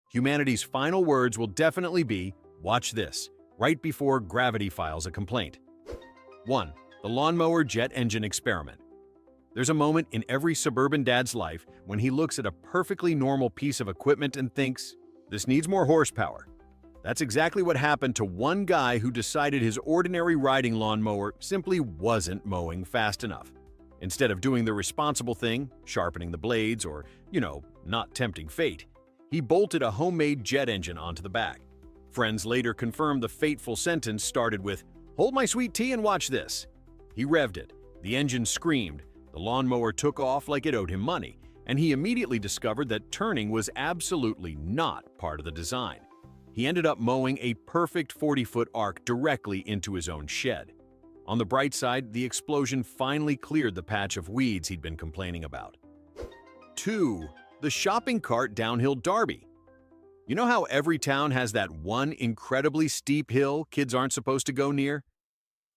Humanity's final words will definitely be, "Watch this," right before gravity files a complaint. 1. The lawnmower jet engine experiment. There's a moment in every suburban dad's life when he looks at a perfectly normal piece of equipment and thinks, "This needs more horsepower." That's exactly what happened to one guy who decided his ordinary riding lawnmower simply wasn't mowing fast enough. Instead of doing the responsible thing, sharpening the blades or, not tempting fate, he bolted a homemade jet engine onto the back. Friends later confirmed the fateful sentence started with, "Hold my sweet tea and watch this." He revved it, the engine screamed, the lawnmower took off like it owed him money, and he immediately discovered that turning was absolutely not part of the design. He ended up mowing a perfect 40-foot arc directly into his own shed. On the bright side, the explosion finally cleared the patch of weeds he'd been complaining about. 2. The shopping cart downhill derby. You know how every town has that one incredibly steep hill kids aren't supposed to go near?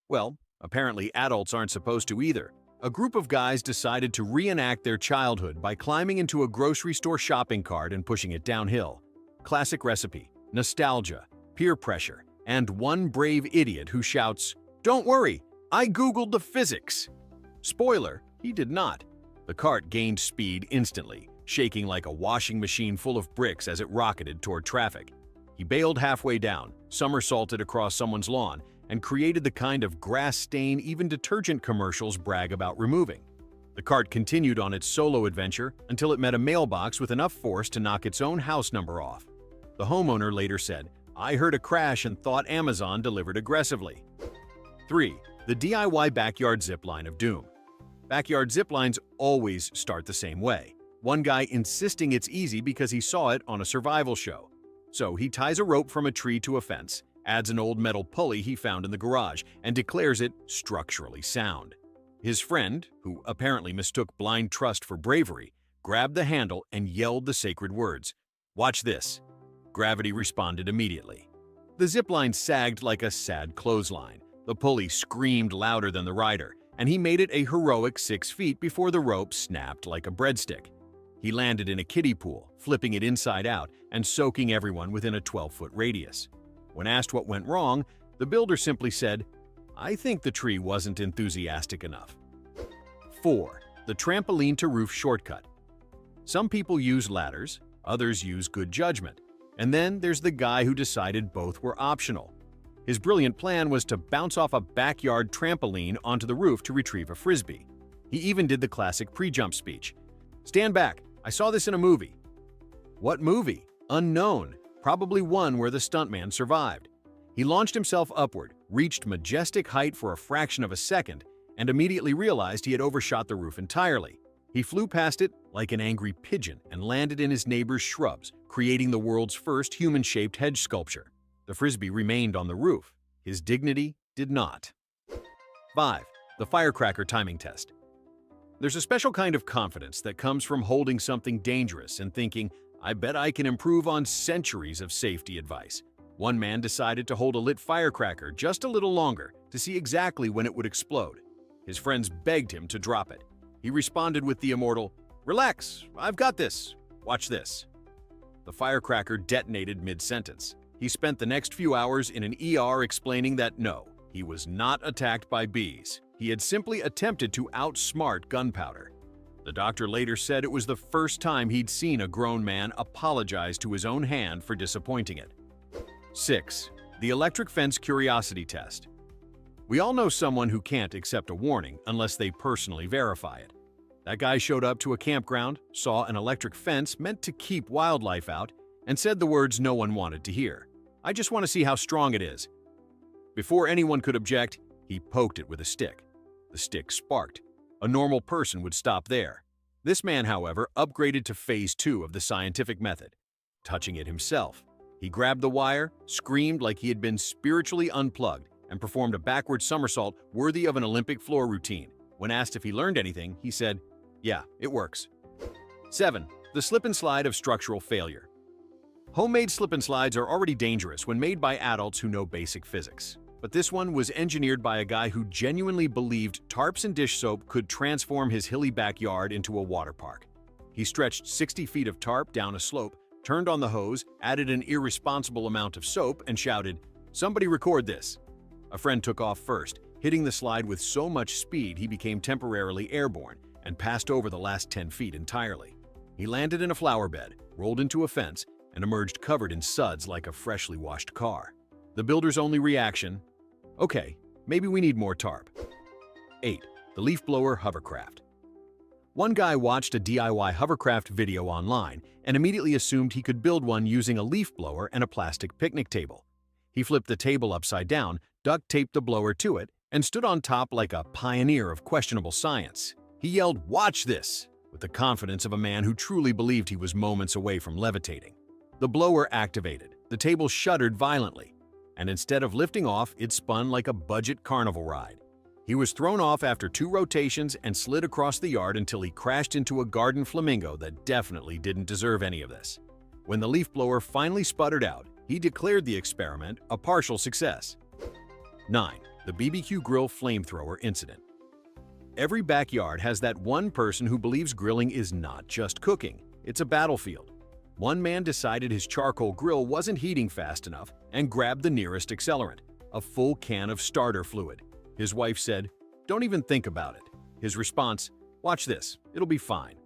Well, apparently adults aren't supposed to either. A group of guys decided to reenact their childhood by climbing into a grocery store shopping cart and pushing it downhill. Classic recipe, nostalgia, peer pressure, and one brave idiot who shouts, "Don't worry, I Googled the physics." Spoiler, he did not. The cart gained speed instantly, shaking like a washing machine full of bricks as it rocketed toward traffic. He bailed halfway down, somersaulted across someone's lawn, and created the kind of grass stain even detergent commercials brag about removing. The cart continued on its solo adventure until it met a mailbox with enough force to knock its own house number off. The homeowner later said, "I heard a crash and thought Amazon delivered aggressively." 3. The DIY backyard zipline of doom. Backyard ziplines always start the same way. One guy insisting it's easy because he saw it on a survival show. So he ties a rope from a tree to a fence, adds an old metal pulley he found in the garage, and declares it structurally sound. His friend, who apparently mistook blind trust for bravery, grabbed the handle and yelled the sacred words, "Watch this." Gravity responded immediately. The zipline sagged like a sad clothesline. The pulley screamed louder than the rider, and he made it a heroic 6 feet before the rope snapped like a breadstick. He landed in a kiddie pool, flipping it inside out and soaking everyone within a 12-foot radius. When asked what went wrong, the builder simply said, "I think the tree wasn't enthusiastic enough." 4. The trampoline-to-roof shortcut. Some people use ladders, others use good judgment, and then there's the guy who decided both were optional. His brilliant plan was to bounce off a backyard trampoline onto the roof to retrieve a frisbee. He even did the classic pre-jump speech. "Stand back, I saw this in a movie." What movie? Unknown, probably one where the stuntman survived. He launched himself upward, reached majestic height for a fraction of a second, and immediately realized he had overshot the roof entirely. He flew past it like an angry pigeon and landed in his neighbor's shrubs, creating the world's first human-shaped hedge sculpture. The frisbee remained on the roof. His dignity did not. 5. The Firecracker timing test. There's a special kind of confidence that comes from holding something dangerous and thinking, "I bet I can improve on centuries of safety advice." One man decided to hold a lit firecracker just a little longer to see exactly when it would explode. His friends begged him to drop it. He responded with the immortal, "Relax, I've got this. Watch this." The firecracker detonated mid-sentence. He spent the next few hours in an ER explaining that no, he was not attacked by bees. He had simply attempted to outsmart gunpowder. The doctor later said it was the first time he'd seen a grown man apologize to his own hand for disappointing it. 6. The electric fence curiosity test. We all know someone who can't accept a warning unless they personally verify it. That guy showed up to a campground, saw an electric fence meant to keep wildlife out, and said the words no one wanted to hear. "I just want to see how strong it is." Before anyone could object, he poked it with a stick. The stick sparked. A normal person would stop there. This man, however, upgraded to phase 2 of the scientific method, touching it himself. He grabbed the wire, screamed like he had been spiritually unplugged, and performed a backward somersault worthy of an Olympic floor routine. When asked if he learned anything, he said, "Yeah, it works." 7. The slip and slide of structural failure. Homemade slip and slides are already dangerous when made by adults who know basic physics. But this one was engineered by a guy who genuinely believed tarps and dish soap could transform his hilly backyard into a water park. He stretched 60 feet of tarp down a slope, turned on the hose, added an irresponsible amount of soap, and shouted, "Somebody record this." A friend took off first, hitting the slide with so much speed he became temporarily airborne and passed over the last 10 feet entirely. He landed in a flower bed, rolled into a fence, and emerged covered in suds like a freshly washed car. The builder's only reaction, "Okay, maybe we need more tarp." 8. The leaf blower hovercraft. One guy watched a DIY hovercraft video online and immediately assumed he could build one using a leaf blower and a plastic picnic table. He flipped the table upside down, duct taped the blower to it, and stood on top like a pioneer of questionable science. He yelled, "Watch this!" with the confidence of a man who truly believed he was moments away from levitating. The blower activated, the table shuddered violently, and instead of lifting off, it spun like a budget carnival ride. He was thrown off after 2 rotations and slid across the yard until he crashed into a garden flamingo that definitely didn't deserve any of this. When the leaf blower finally sputtered out, he declared the experiment a partial success. 9. The BBQ grill flamethrower incident. Every backyard has that one person who believes grilling is not just cooking, it's a battlefield. One man decided his charcoal grill wasn't heating fast enough and grabbed the nearest accelerant, a full can of starter fluid. His wife said, "Don't even think about it." His response, "Watch this, it'll be fine."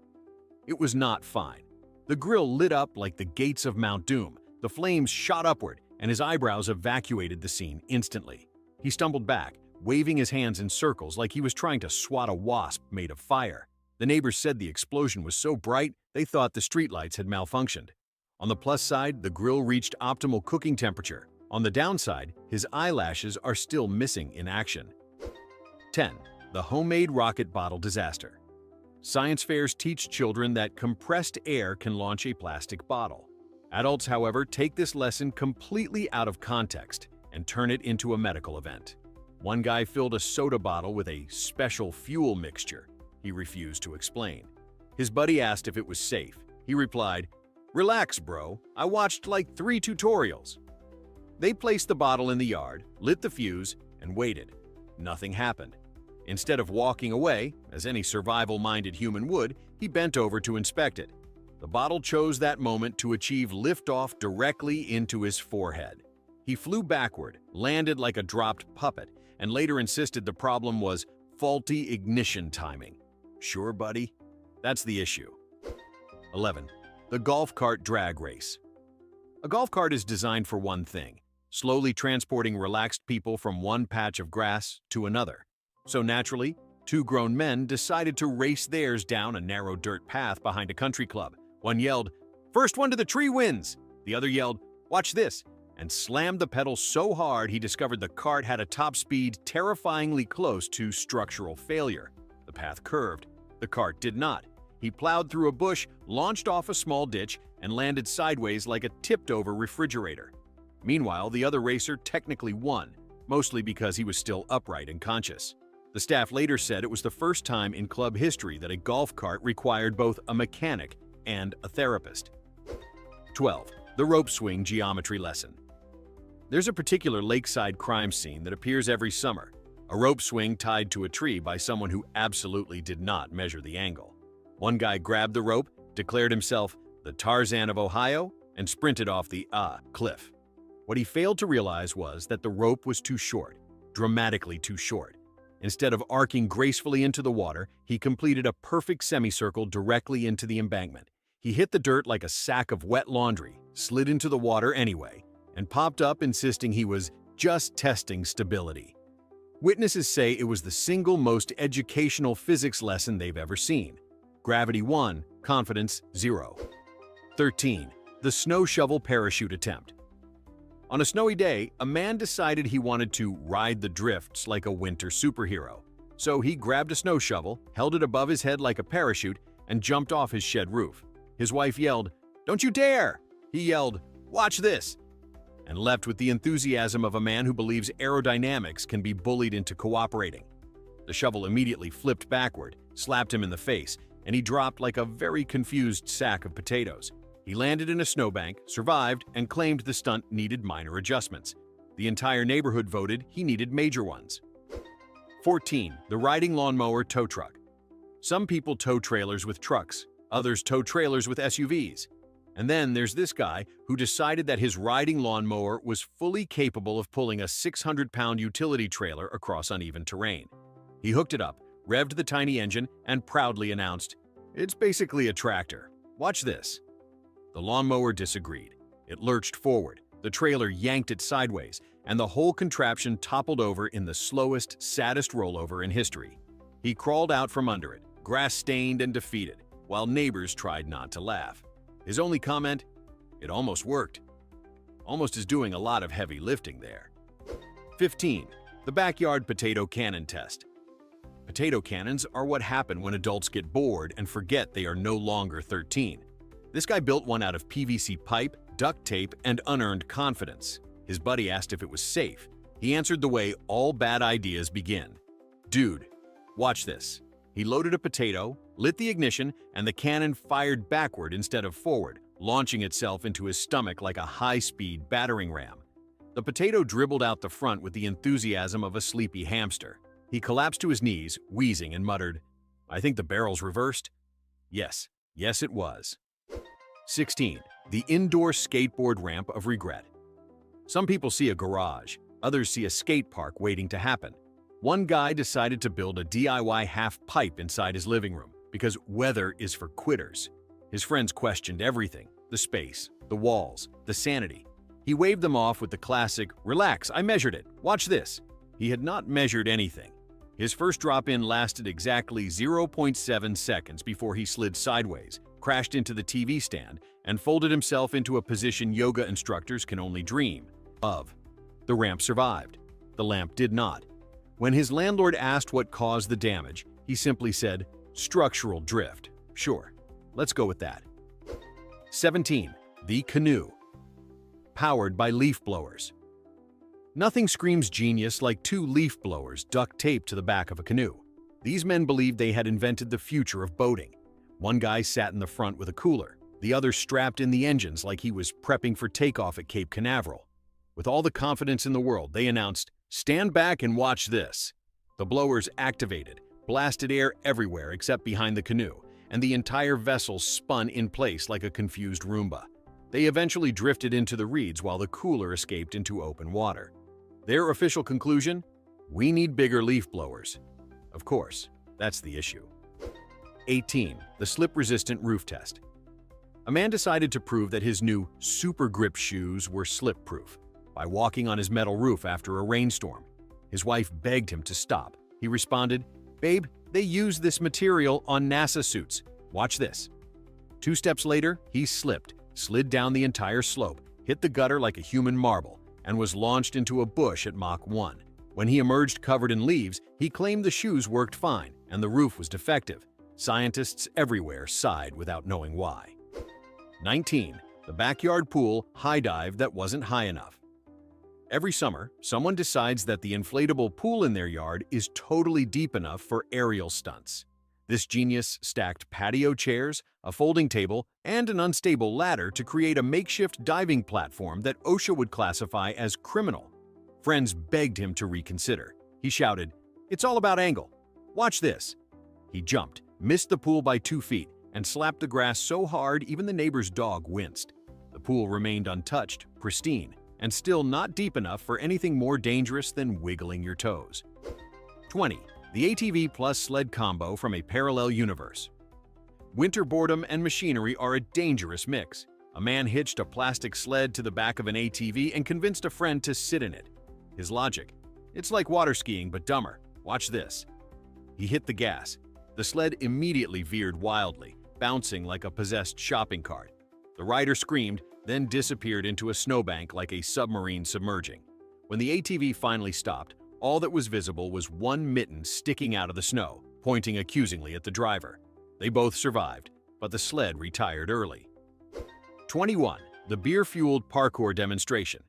It was not fine. The grill lit up like the gates of Mount Doom, the flames shot upward, and his eyebrows evacuated the scene instantly. He stumbled back, waving his hands in circles like he was trying to swat a wasp made of fire. The neighbors said the explosion was so bright they thought the streetlights had malfunctioned. On the plus side, the grill reached optimal cooking temperature. On the downside, his eyelashes are still missing in action. 10. The homemade rocket bottle disaster. Science fairs teach children that compressed air can launch a plastic bottle. Adults, however, take this lesson completely out of context and turn it into a medical event. One guy filled a soda bottle with a special fuel mixture. He refused to explain. His buddy asked if it was safe. He replied, "Relax, bro. I watched like 3 tutorials." They placed the bottle in the yard, lit the fuse, and waited. Nothing happened. Instead of walking away, as any survival-minded human would, he bent over to inspect it. The bottle chose that moment to achieve liftoff directly into his forehead. He flew backward, landed like a dropped puppet, and later insisted the problem was faulty ignition timing. Sure, buddy? That's the issue. 11. The golf cart drag race. A golf cart is designed for one thing, slowly transporting relaxed people from one patch of grass to another. So naturally, 2 grown men decided to race theirs down a narrow dirt path behind a country club. One yelled, "First one to the tree wins!" The other yelled, "Watch this!" and slammed the pedal so hard he discovered the cart had a top speed terrifyingly close to structural failure. The path curved. The cart did not. He plowed through a bush, launched off a small ditch, and landed sideways like a tipped-over refrigerator. Meanwhile, the other racer technically won, mostly because he was still upright and conscious. The staff later said it was the first time in club history that a golf cart required both a mechanic and a therapist. 12. The rope swing geometry lesson. There's a particular lakeside crime scene that appears every summer, a rope swing tied to a tree by someone who absolutely did not measure the angle. One guy grabbed the rope, declared himself the Tarzan of Ohio, and sprinted off the cliff. What he failed to realize was that the rope was too short, dramatically too short. Instead of arcing gracefully into the water, he completed a perfect semicircle directly into the embankment. He hit the dirt like a sack of wet laundry, slid into the water anyway, and popped up insisting he was just testing stability. Witnesses say it was the single most educational physics lesson they've ever seen. Gravity 1, confidence 0. 13. The snow shovel parachute attempt. On a snowy day, a man decided he wanted to ride the drifts like a winter superhero. So he grabbed a snow shovel, held it above his head like a parachute, and jumped off his shed roof. His wife yelled, "Don't you dare!" He yelled, "Watch this!" and leapt with the enthusiasm of a man who believes aerodynamics can be bullied into cooperating. The shovel immediately flipped backward, slapped him in the face, and he dropped like a very confused sack of potatoes. He landed in a snowbank, survived, and claimed the stunt needed minor adjustments. The entire neighborhood voted he needed major ones. 14. The riding lawnmower tow truck. Some people tow trailers with trucks, others tow trailers with SUVs. And then there's this guy who decided that his riding lawnmower was fully capable of pulling a 600-pound utility trailer across uneven terrain. He hooked it up, revved the tiny engine, and proudly announced, "It's basically a tractor. Watch this." The lawnmower disagreed. It lurched forward, the trailer yanked it sideways, and the whole contraption toppled over in the slowest, saddest rollover in history. He crawled out from under it, grass-stained and defeated, while neighbors tried not to laugh. His only comment? It almost worked. Almost is doing a lot of heavy lifting there. 15. The backyard potato cannon test. Potato cannons are what happen when adults get bored and forget they are no longer 13. This guy built one out of PVC pipe, duct tape, and unearned confidence. His buddy asked if it was safe. He answered the way all bad ideas begin. "Dude, watch this." He loaded a potato, lit the ignition, and the cannon fired backward instead of forward, launching itself into his stomach like a high-speed battering ram. The potato dribbled out the front with the enthusiasm of a sleepy hamster. He collapsed to his knees, wheezing, and muttered, "I think the barrel's reversed." Yes, it was. 16. The indoor skateboard ramp of regret. Some people see a garage, others see a skate park waiting to happen. One guy decided to build a DIY half-pipe inside his living room because weather is for quitters. His friends questioned everything: the space, the walls, the sanity. He waved them off with the classic, "Relax, I measured it, watch this." He had not measured anything. His first drop-in lasted exactly 0.7 seconds before he slid sideways, crashed into the TV stand, and folded himself into a position yoga instructors can only dream of. The ramp survived. The lamp did not. When his landlord asked what caused the damage, he simply said, "Structural drift." Sure, let's go with that. 17. The canoe. Powered by leaf blowers. Nothing screams genius like two leaf blowers duct taped to the back of a canoe. These men believed they had invented the future of boating. One guy sat in the front with a cooler, the other strapped in the engines like he was prepping for takeoff at Cape Canaveral. With all the confidence in the world, they announced, "Stand back and watch this." The blowers activated, blasted air everywhere except behind the canoe, and the entire vessel spun in place like a confused Roomba. They eventually drifted into the reeds while the cooler escaped into open water. Their official conclusion? We need bigger leaf blowers. Of course, that's the issue. 18. The slip-resistant roof test. A man decided to prove that his new super grip shoes were slip-proof by walking on his metal roof after a rainstorm. His wife begged him to stop. He responded, "Babe, they use this material on NASA suits. Watch this." 2 steps later, he slipped, slid down the entire slope, hit the gutter like a human marble, and was launched into a bush at Mach 1. When he emerged covered in leaves, he claimed the shoes worked fine and the roof was defective. Scientists everywhere sighed without knowing why. 19. The backyard pool high dive that wasn't high enough. Every summer, someone decides that the inflatable pool in their yard is totally deep enough for aerial stunts. This genius stacked patio chairs, a folding table, and an unstable ladder to create a makeshift diving platform that OSHA would classify as criminal. Friends begged him to reconsider. He shouted, "It's all about angle. Watch this." He jumped, missed the pool by 2 feet, and slapped the grass so hard even the neighbor's dog winced. The pool remained untouched, pristine, and still not deep enough for anything more dangerous than wiggling your toes. 20. The ATV plus sled combo from a parallel universe. Winter boredom and machinery are a dangerous mix. A man hitched a plastic sled to the back of an ATV and convinced a friend to sit in it. His logic: "It's like water skiing but dumber. Watch this." He hit the gas. The sled immediately veered wildly, bouncing like a possessed shopping cart. The rider screamed, then disappeared into a snowbank like a submarine submerging. When the ATV finally stopped, all that was visible was one mitten sticking out of the snow, pointing accusingly at the driver. They both survived, but the sled retired early. 21. The beer-fueled parkour demonstration.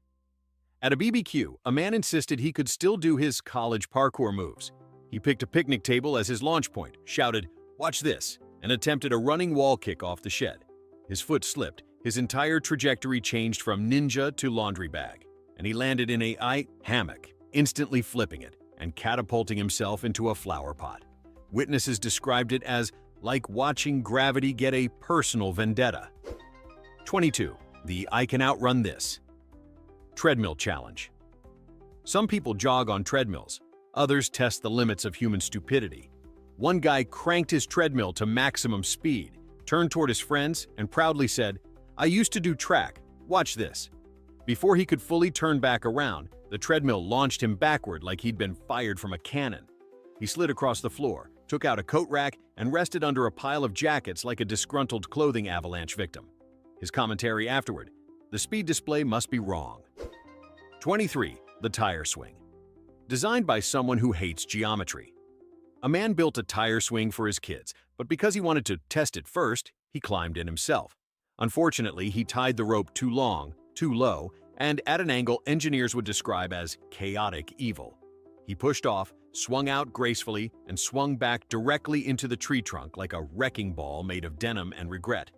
At a BBQ, a man insisted he could still do his college parkour moves. He picked a picnic table as his launch point, shouted, "Watch this," and attempted a running wall kick off the shed. His foot slipped, his entire trajectory changed from ninja to laundry bag, and he landed in a hammock, instantly flipping it and catapulting himself into a flower pot. Witnesses described it as like watching gravity get a personal vendetta. 22. The I Can Outrun This Treadmill Challenge. Some people jog on treadmills. Others test the limits of human stupidity. One guy cranked his treadmill to maximum speed, turned toward his friends, and proudly said, "I used to do track. Watch this." Before he could fully turn back around, the treadmill launched him backward like he'd been fired from a cannon. He slid across the floor, took out a coat rack, and rested under a pile of jackets like a disgruntled clothing avalanche victim. His commentary afterward: "The speed display must be wrong." 23. The tire swing. Designed by someone who hates geometry. A man built a tire swing for his kids, but because he wanted to test it first, he climbed in himself. Unfortunately, he tied the rope too long, too low, and at an angle engineers would describe as chaotic evil. He pushed off, swung out gracefully, and swung back directly into the tree trunk like a wrecking ball made of denim and regret.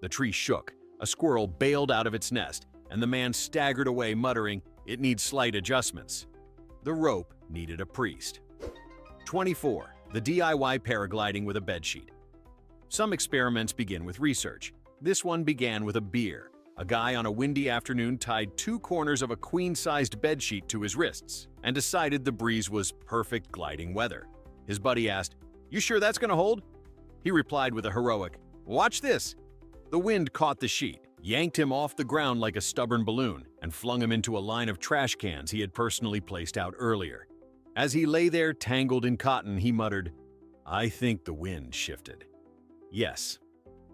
The tree shook, a squirrel bailed out of its nest, and the man staggered away muttering, "It needs slight adjustments." The rope needed a priest. 24. The DIY paragliding with a bedsheet. Some experiments begin with research. This one began with a beer. A guy on a windy afternoon tied 2 corners of a queen-sized bedsheet to his wrists and decided the breeze was perfect gliding weather. His buddy asked, "You sure that's gonna hold?" He replied with a heroic, "Watch this." The wind caught the sheet, yanked him off the ground like a stubborn balloon, and flung him into a line of trash cans he had personally placed out earlier. As he lay there tangled in cotton, he muttered, "I think the wind shifted." Yes,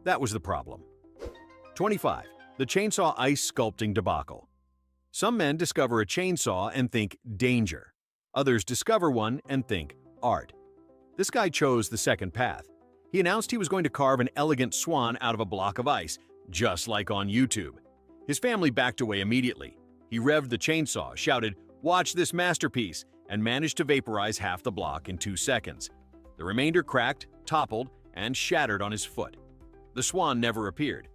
that was the problem. 25. The chainsaw ice sculpting debacle. Some men discover a chainsaw and think danger. Others discover one and think art. This guy chose the second path. He announced he was going to carve an elegant swan out of a block of ice, just like on YouTube. His family backed away immediately. He revved the chainsaw, shouted, "Watch this masterpiece," and managed to vaporize half the block in 2 seconds. The remainder cracked, toppled, and shattered on his foot. The swan never appeared,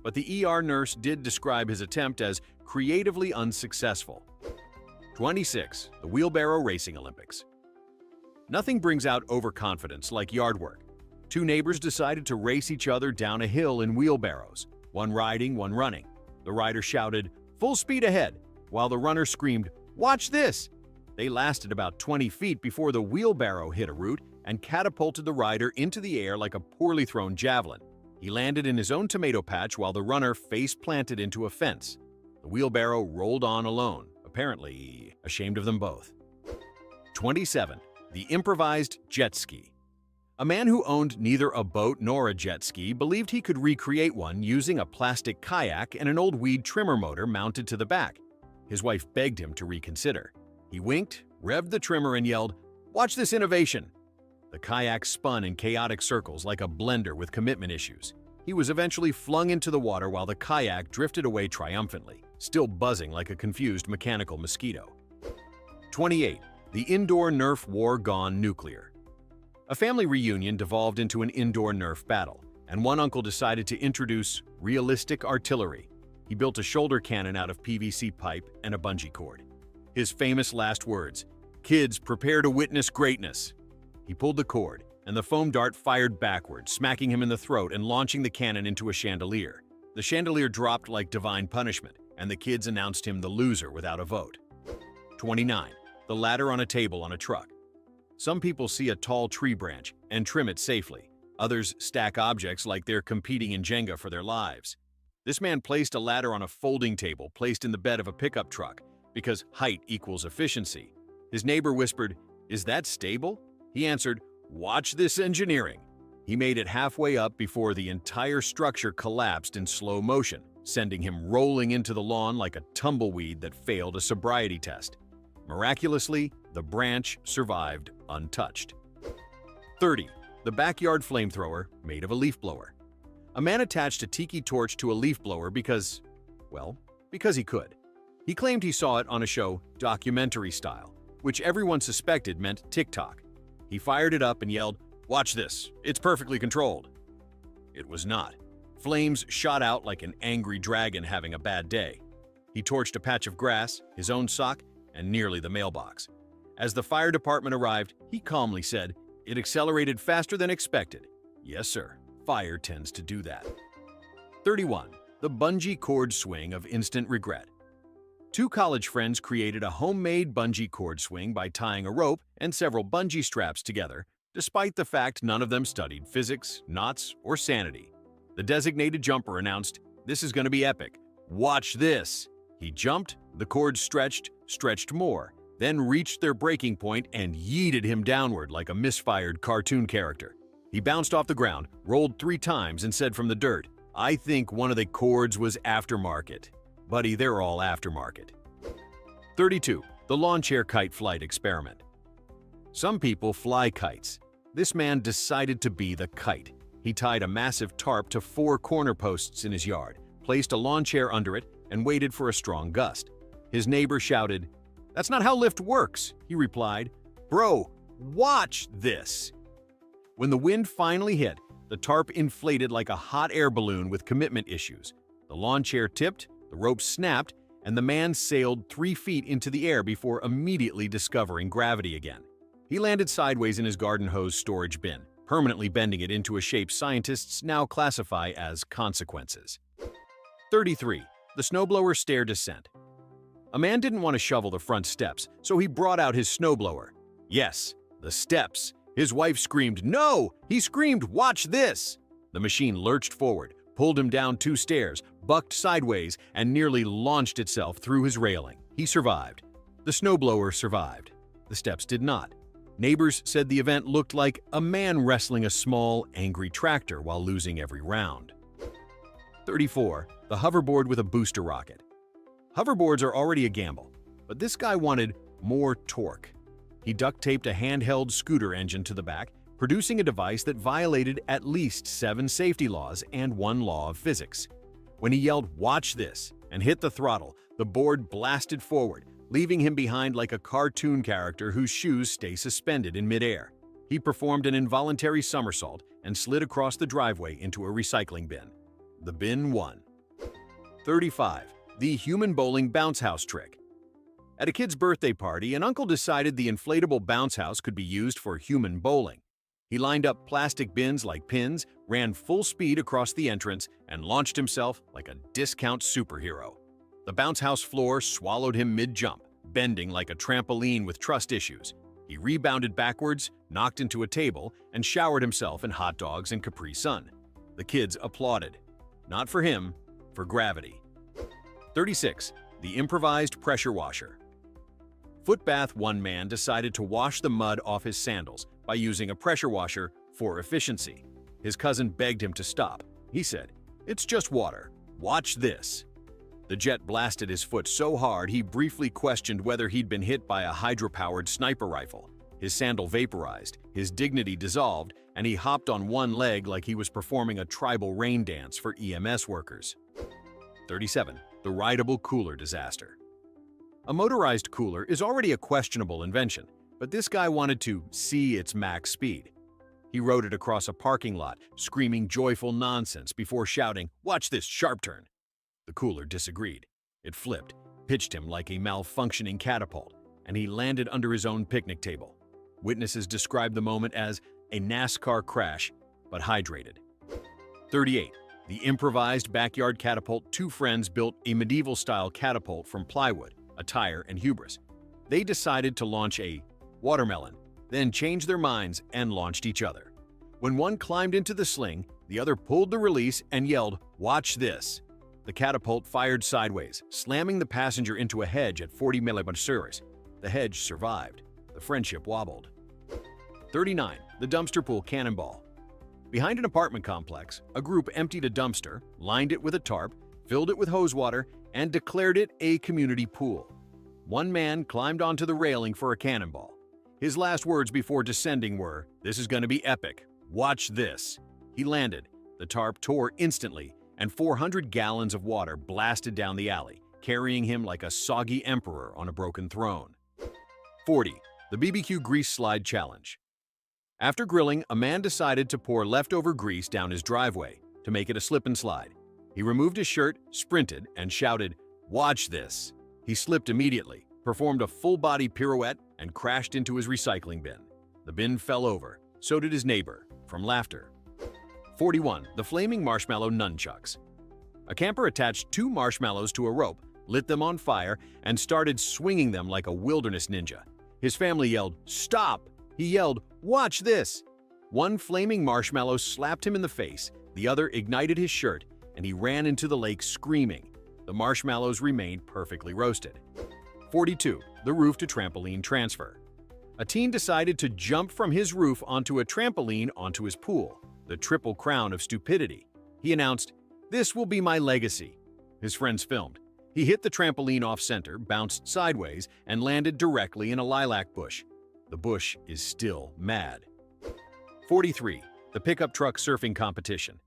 but the ER nurse did describe his attempt as creatively unsuccessful. 26. The Wheelbarrow Racing Olympics. Nothing brings out overconfidence like yard work. 2 neighbors decided to race each other down a hill in wheelbarrows, one riding, one running. The rider shouted, "Full speed ahead," while the runner screamed, "Watch this!" They lasted about 20 feet before the wheelbarrow hit a root and catapulted the rider into the air like a poorly thrown javelin. He landed in his own tomato patch while the runner face-planted into a fence. The wheelbarrow rolled on alone, apparently ashamed of them both. 27. The Improvised Jet Ski. A man who owned neither a boat nor a jet ski believed he could recreate one using a plastic kayak and an old weed trimmer motor mounted to the back. His wife begged him to reconsider. He winked, revved the trimmer, and yelled, "Watch this innovation!" The kayak spun in chaotic circles like a blender with commitment issues. He was eventually flung into the water while the kayak drifted away triumphantly, still buzzing like a confused mechanical mosquito. 28. The Indoor Nerf War Gone Nuclear. A family reunion devolved into an indoor Nerf battle, and one uncle decided to introduce realistic artillery. He built a shoulder cannon out of PVC pipe and a bungee cord. His famous last words, "Kids, prepare to witness greatness." He pulled the cord, and the foam dart fired backward, smacking him in the throat and launching the cannon into a chandelier. The chandelier dropped like divine punishment, and the kids announced him the loser without a vote. 29. The ladder on a table on a truck. Some people see a tall tree branch and trim it safely. Others stack objects like they're competing in Jenga for their lives. This man placed a ladder on a folding table placed in the bed of a pickup truck because height equals efficiency. His neighbor whispered, "Is that stable?" He answered, "Watch this engineering." He made it halfway up before the entire structure collapsed in slow motion, sending him rolling into the lawn like a tumbleweed that failed a sobriety test. Miraculously, the branch survived untouched. 30. The backyard flamethrower made of a leaf blower. A man attached a tiki torch to a leaf blower because he could. He claimed he saw it on a show, documentary style, which everyone suspected meant TikTok. He fired it up and yelled, "Watch this, it's perfectly controlled." It was not. Flames shot out like an angry dragon having a bad day. He torched a patch of grass, his own sock, and nearly the mailbox. As the fire department arrived, he calmly said, "It accelerated faster than expected." Yes, sir. Fire tends to do that. 31. the bungee cord swing of instant regret. Two college friends created a homemade bungee cord swing by tying a rope and several bungee straps together, despite the fact none of them studied physics, knots, or sanity. The designated jumper announced, "This is going to be epic. Watch this." He jumped, the cord stretched more, then reached their breaking point and yeeted him downward like a misfired cartoon character. He bounced off the ground, rolled 3 times, and said from the dirt, "I think one of the cords was aftermarket." Buddy, they're all aftermarket. 32. The lawn chair kite flight experiment. Some people fly kites. This man decided to be the kite. He tied a massive tarp to 4 corner posts in his yard, placed a lawn chair under it, and waited for a strong gust. His neighbor shouted, "That's not how lift works," he replied. "Bro, watch this." When the wind finally hit, the tarp inflated like a hot air balloon with commitment issues. The lawn chair tipped, the rope snapped, and the man sailed 3 feet into the air before immediately discovering gravity again. He landed sideways in his garden hose storage bin, permanently bending it into a shape scientists now classify as consequences. 33. The snowblower stair descent. A man didn't want to shovel the front steps, so he brought out his snowblower. Yes, the steps. His wife screamed, "No!" He screamed, "Watch this!" The machine lurched forward, pulled him down 2 stairs, bucked sideways, and nearly launched itself through his railing. He survived. The snowblower survived. The steps did not. Neighbors said the event looked like a man wrestling a small, angry tractor while losing every round. 34. The hoverboard with a booster rocket. Hoverboards are already a gamble, but this guy wanted more torque. He duct-taped a handheld scooter engine to the back, producing a device that violated at least 7 safety laws and 1 law of physics. When he yelled, "Watch this," and hit the throttle, the board blasted forward, leaving him behind like a cartoon character whose shoes stay suspended in midair. He performed an involuntary somersault and slid across the driveway into a recycling bin. The bin won. 35. The human bowling bounce house trick. At a kid's birthday party, an uncle decided the inflatable bounce house could be used for human bowling. He lined up plastic bins like pins, ran full speed across the entrance, and launched himself like a discount superhero. The bounce house floor swallowed him mid-jump, bending like a trampoline with trust issues. He rebounded backwards, knocked into a table, and showered himself in hot dogs and Capri Sun. The kids applauded. Not for him, for gravity. 36. The improvised pressure washer. Footbath one man decided to wash the mud off his sandals by using a pressure washer for efficiency. His cousin begged him to stop. He said, "It's just water. Watch this." The jet blasted his foot so hard he briefly questioned whether he'd been hit by a hydro-powered sniper rifle. His sandal vaporized, his dignity dissolved, and he hopped on one leg like he was performing a tribal rain dance for EMS workers. 37. The rideable cooler disaster. A motorized cooler is already a questionable invention, but this guy wanted to see its max speed. He rode it across a parking lot, screaming joyful nonsense before shouting, "Watch this sharp turn." The cooler disagreed. It flipped, pitched him like a malfunctioning catapult, and he landed under his own picnic table. Witnesses described the moment as a NASCAR crash, but hydrated. 38. The improvised backyard catapult. 2 friends built a medieval-style catapult from plywood, a tire, and hubris. They decided to launch a watermelon, then changed their minds and launched each other. When one climbed into the sling, the other pulled the release and yelled, "Watch this." The catapult fired sideways, slamming the passenger into a hedge at 40 mm. The hedge survived. The friendship wobbled. 39. The dumpster pool cannonball. Behind an apartment complex, a group emptied a dumpster, lined it with a tarp, filled it with hose water, and declared it a community pool. One man climbed onto the railing for a cannonball. His last words before descending were, "This is going to be epic. Watch this." He landed. The tarp tore instantly, and 400 gallons of water blasted down the alley, carrying him like a soggy emperor on a broken throne. 40. The BBQ grease slide challenge. After grilling, a man decided to pour leftover grease down his driveway to make it a slip and slide. He removed his shirt, sprinted, and shouted, "Watch this." He slipped immediately, performed a full-body pirouette, and crashed into his recycling bin. The bin fell over. So did his neighbor, from laughter. 41. The flaming marshmallow nunchucks. A camper attached 2 marshmallows to a rope, lit them on fire, and started swinging them like a wilderness ninja. His family yelled, "Stop!" He yelled, "Watch this!" One flaming marshmallow slapped him in the face, the other ignited his shirt, and he ran into the lake screaming. The marshmallows remained perfectly roasted. 42. The roof-to-trampoline transfer. A teen decided to jump from his roof onto a trampoline onto his pool, the triple crown of stupidity. He announced, "This will be my legacy." His friends filmed. He hit the trampoline off-center, bounced sideways, and landed directly in a lilac bush. The bush is still mad. 43. The pickup truck surfing competition.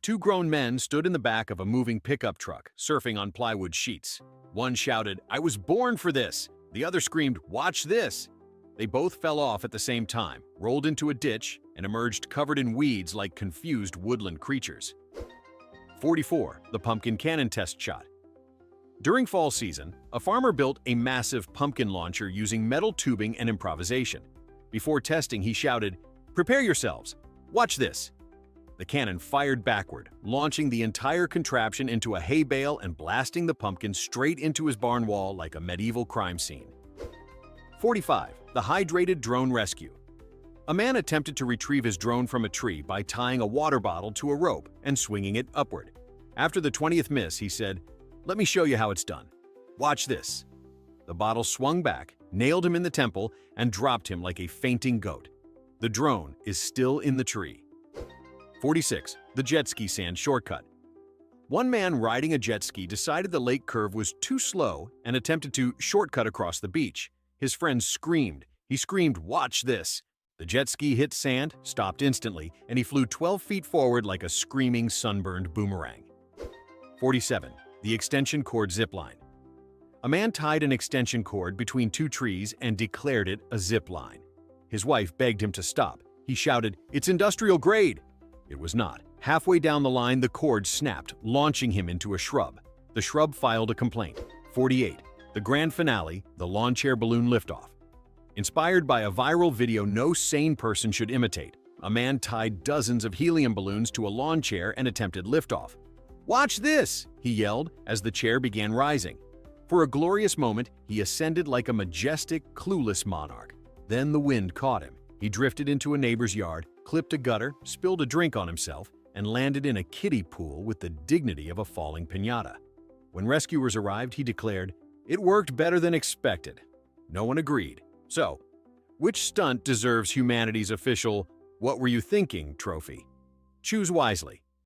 2 grown men stood in the back of a moving pickup truck, surfing on plywood sheets. One shouted, "I was born for this!" The other screamed, "Watch this!" They both fell off at the same time, rolled into a ditch, and emerged covered in weeds like confused woodland creatures. 44. The pumpkin cannon test shot. During fall season, a farmer built a massive pumpkin launcher using metal tubing and improvisation. Before testing, he shouted, "Prepare yourselves! Watch this!" The cannon fired backward, launching the entire contraption into a hay bale and blasting the pumpkin straight into his barn wall like a medieval crime scene. 45. The hydrated drone rescue. A man attempted to retrieve his drone from a tree by tying a water bottle to a rope and swinging it upward. After the 20th miss, he said, "Let me show you how it's done. Watch this." The bottle swung back, nailed him in the temple, and dropped him like a fainting goat. The drone is still in the tree. 46. The jet ski sand shortcut. One man riding a jet ski decided the lake curve was too slow and attempted to shortcut across the beach. His friends screamed. He screamed, "Watch this!" The jet ski hit sand, stopped instantly, and he flew 12 feet forward like a screaming, sunburned boomerang. 47. The extension cord zipline. A man tied an extension cord between 2 trees and declared it a zipline. His wife begged him to stop. He shouted, "It's industrial grade!" It was not. Halfway down the line, the cord snapped, launching him into a shrub. The shrub filed a complaint. 48. The grand finale, the lawn chair balloon liftoff. Inspired by a viral video no sane person should imitate, a man tied dozens of helium balloons to a lawn chair and attempted liftoff. "Watch this!" he yelled as the chair began rising. For a glorious moment, he ascended like a majestic, clueless monarch. Then the wind caught him. He drifted into a neighbor's yard, clipped a gutter, spilled a drink on himself, and landed in a kiddie pool with the dignity of a falling piñata. When rescuers arrived, he declared, "It worked better than expected." No one agreed. So, which stunt deserves humanity's official "What were you thinking?" trophy? Choose wisely.